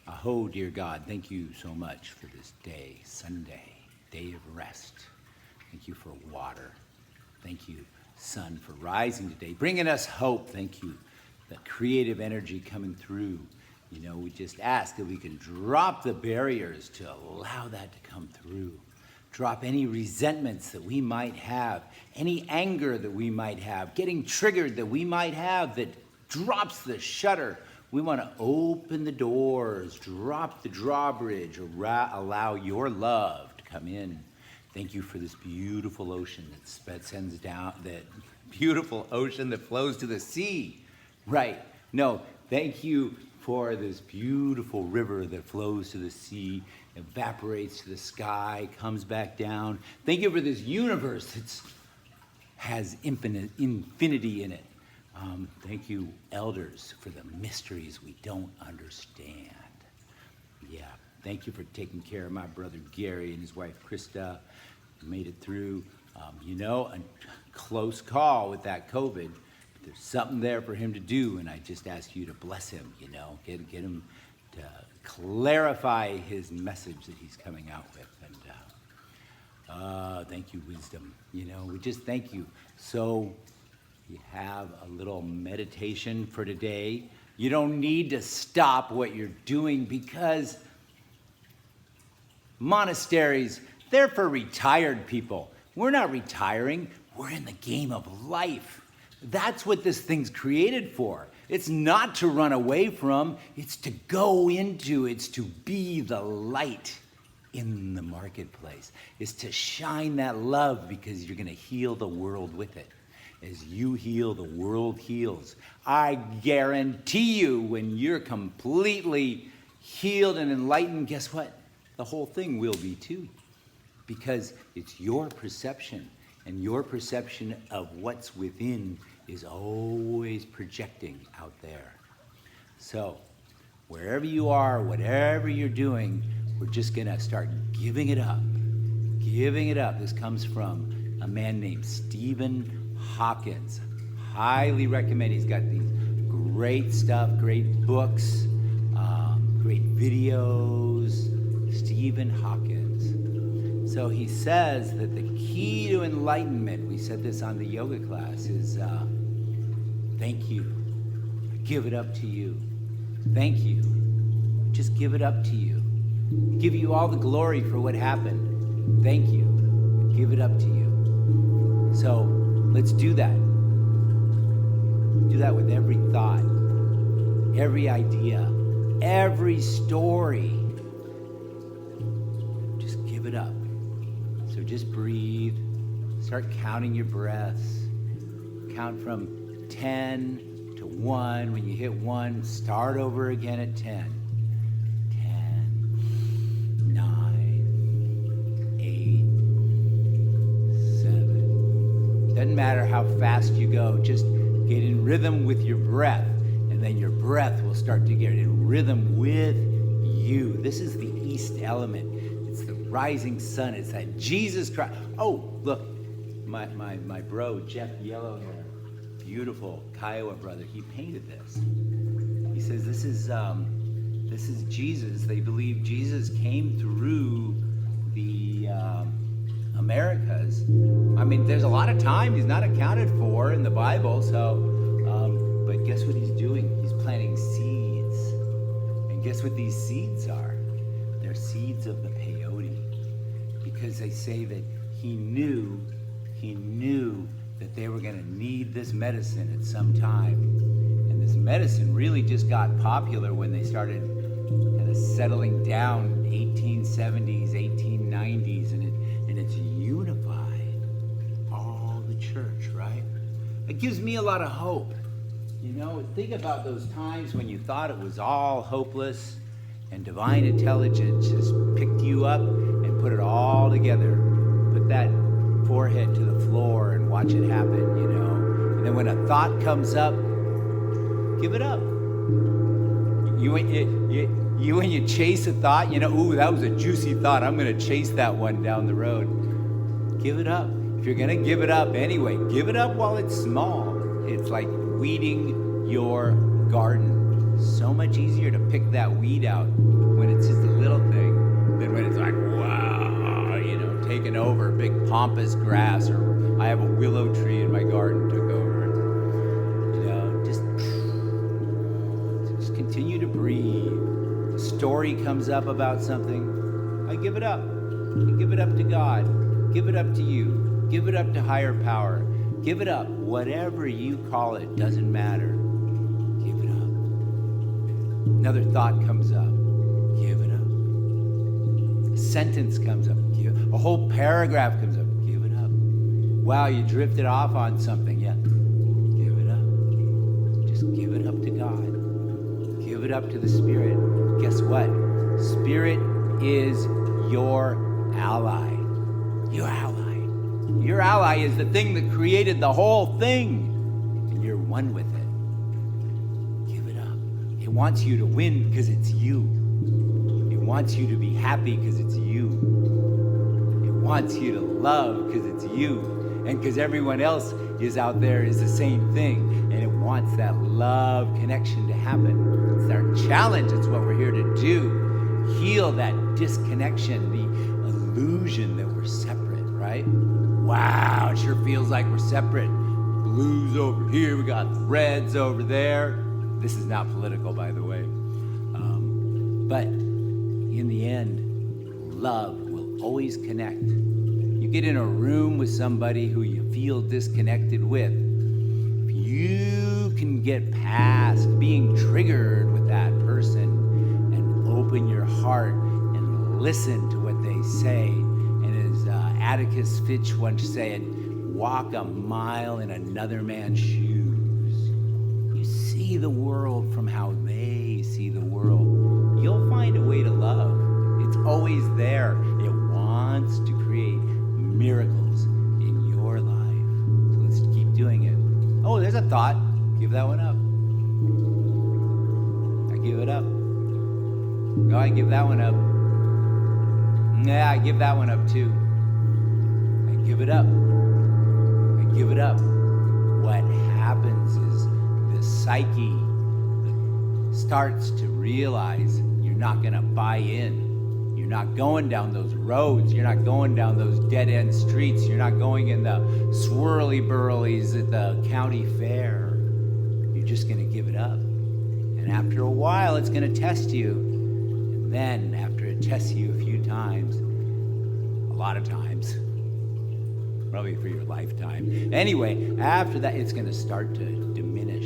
Aho, dear God, thank you so much for this day, Sunday, day of rest. Thank you for water. Thank you, sun, for rising today, bringing us hope. Thank you, that creative energy coming through. You know, we just ask that we can drop the barriers to allow that to come through. Drop any resentments that we might have, any anger that we might have, getting triggered that we might have that drops the shutter. We want to open the doors, drop the drawbridge, allow your love to come in. Thank you for this beautiful ocean that sends down, that beautiful ocean that flows to the sea. Right. No, thank you for this beautiful river that flows to the sea, evaporates to the sky, comes back down. Thank you for this universe that has infinity in it. Thank you, elders, for the mysteries we don't understand. Yeah, thank you for taking care of my brother Gary and his wife Krista. Made it through, a close call with that COVID. But there's something there for him to do, and I just ask you to bless him, get him to clarify his message that he's coming out with. And thank you, wisdom. We just thank you. So you have a little meditation for today. You don't need to stop what you're doing because monasteries, they're for retired people. We're not retiring. We're in the game of life. That's what this thing's created for. It's not to run away from. It's to go into. It's to be the light in the marketplace. It's to shine that love because you're going to heal the world with it. As you heal, the world heals. I guarantee you, when you're completely healed and enlightened, guess what? The whole thing will be too. Because it's your perception, and your perception of what's within is always projecting out there. So, wherever you are, whatever you're doing, we're just going to start giving it up. Giving it up. This comes from a man named Stephen Hawkins. Highly recommend. He's got these great stuff, great books, great videos. Stephen Hawkins. So he says that the key to enlightenment, we said this on the yoga class, is thank you. I give it up to you. Thank you. Just give it up to you. Give you all the glory for what happened. Thank you. Give it up to you. So let's do that. Do that with every thought, every idea, every story. Just give it up. So just breathe. Start counting your breaths. Count from 10 to 1. When you hit 1, start over again at 10. 10, 9, 8, 7. Doesn't matter how fast you go. Just get in rhythm with your breath. And then your breath will start to get in rhythm with you. This is the East element. It's the rising sun. It's that Jesus Christ. Oh, look, my bro, Jeff Yellowhair, beautiful Kiowa brother, he painted this. He says this is Jesus. They believe Jesus came through the Americas. I mean, there's a lot of time he's not accounted for in the Bible, so but guess what he's doing? He's planting seeds. And guess what these seeds are? They're seeds of the peyote. Because they say that he knew that they were going to need this medicine at some time. And this medicine really just got popular when they started kind of settling down 1870s, 1890s, and it's unified all the church, right? It gives me a lot of hope. Think about those times when you thought it was all hopeless and divine intelligence just picked you up and put it all together. Put that forehead to the floor and watch it happen, And then when a thought comes up, give it up. When you chase a thought, ooh, that was a juicy thought. I'm going to chase that one down the road. Give it up. If you're going to give it up anyway, give it up while it's small. It's like weeding your garden. So much easier to pick that weed out when it's just a little thing than when it's like, wow, taking over, big pompous grass, or I have a willow tree in my garden took over. Just continue to breathe. A story comes up about something, I give it up. I give it up to God. Give it up to you. Give it up to higher power. Give it up. Whatever you call it, doesn't matter. Give it up. Another thought comes up. Give it up. A sentence comes up. A whole paragraph comes up. Give it up. Wow, you drifted off on something. Yeah. Give it up. Just give it up to God. Give it up to the Spirit. Guess what? Spirit is your ally. Your ally. Your ally is the thing that created the whole thing. And you're one with it. Give it up. It wants you to win because it's you. It wants you to be happy because it's you. It wants you to love because it's you. And because everyone else is out there is the same thing. And it wants that love connection to happen. It's our challenge. It's what we're here to do. Heal that disconnection, the illusion that we're separate, right? Wow, it sure feels like we're separate. Blues over here, we got reds over there. This is not political, by the way. But in the end, love will always connect. You get in a room with somebody who you feel disconnected with. If you can get past being triggered with that person and open your heart and listen to what they say, and as Atticus Finch once said, walk a mile in another man's shoes. You see the world from how they see the world. You'll find a way to love. It's always there. It wants to create miracles in your life. So let's keep doing it. Oh, there's a thought. Give that one up. I give it up. Oh, I give that one up. Yeah, I give that one up too. I give it up. I give it up. What happens is the psyche starts to realize you're not going to buy in. You're not going down those roads. You're not going down those dead-end streets. You're not going in the swirly-burlies at the county fair. You're just going to give it up. And after a while, it's going to test you. And then, after it tests you a few times, a lot of times, probably for your lifetime. Anyway, after that, it's going to start to diminish.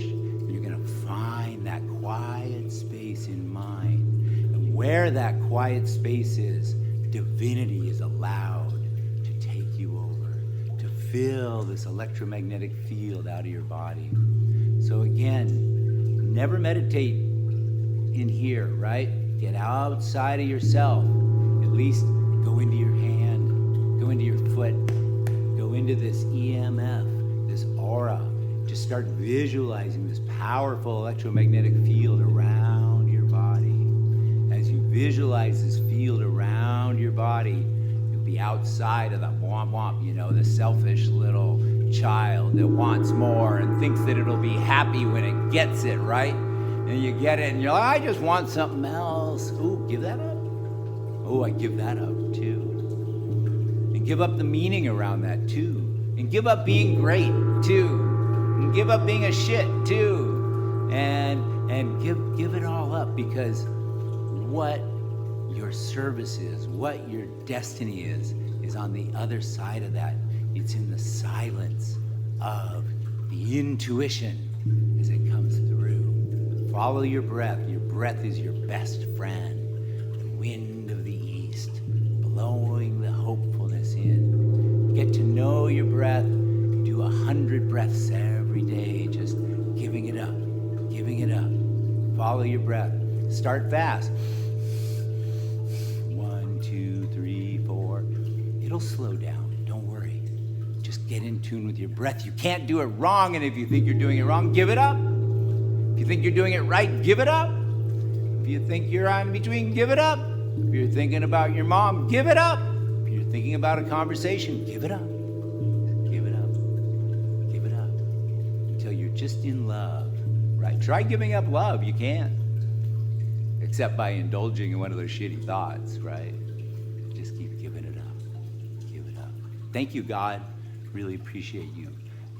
You're going to find that quiet space in mind. And where that quiet space is, divinity is allowed to take you over, to fill this electromagnetic field out of your body. So again, never meditate in here, right? Get outside of yourself. At least go into your hand, go into your foot, go into this EMF, this aura. Just start visualizing this powerful electromagnetic field around your body. As you visualize this field around your body, you'll be outside of the womp womp, the selfish little child that wants more and thinks that it'll be happy when it gets it, right? And you get it and you're like, I just want something else. Ooh, give that up. Oh, I give that up too. And give up the meaning around that too. And give up being great too. And give up being a shit too. And give it all up, because what your service is, what your destiny is on the other side of that. It's in the silence of the intuition as it comes through. Follow your breath. Your breath is your best friend. The wind of the east, blowing the hopefulness in. Get to know your breath. Do 100 breaths every day, just giving it up, giving it up. Follow your breath. Start fast. 1, 2, 3, 4. It'll slow down. Don't worry. Just get in tune with your breath. You can't do it wrong, and if you think you're doing it wrong, give it up. If you think you're doing it right, give it up. If you think you're in between, give it up. If you're thinking about your mom, give it up. If you're thinking about a conversation, give it up. Give it up. Give it up. Until you're just in love, right? Try giving up love. You can. except by indulging in one of those shitty thoughts, right? Just keep giving it up. Give it up. Thank you, God. Really appreciate you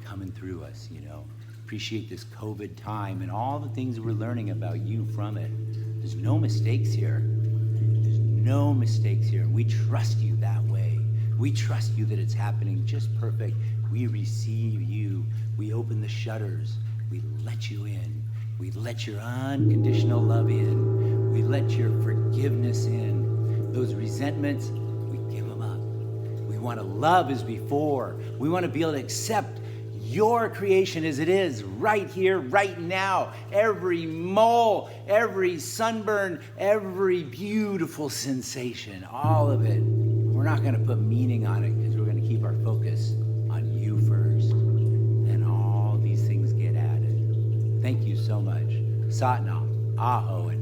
coming through us, you know. Appreciate this COVID time and all the things we're learning about you from it. There's no mistakes here. There's no mistakes here. We trust you that way. We trust you that it's happening just perfect. We receive you. We open the shutters. We let you in. We let your unconditional love in. We let your forgiveness in. Those resentments, we give them up. We want to love as before. We want to be able to accept your creation as it is, right here, right now. Every mole, every sunburn, every beautiful sensation, all of it. We're not going to put meaning on it because we're going to keep our focus on you first. And all these things get added. Thank you so much. Satnam, Aho, and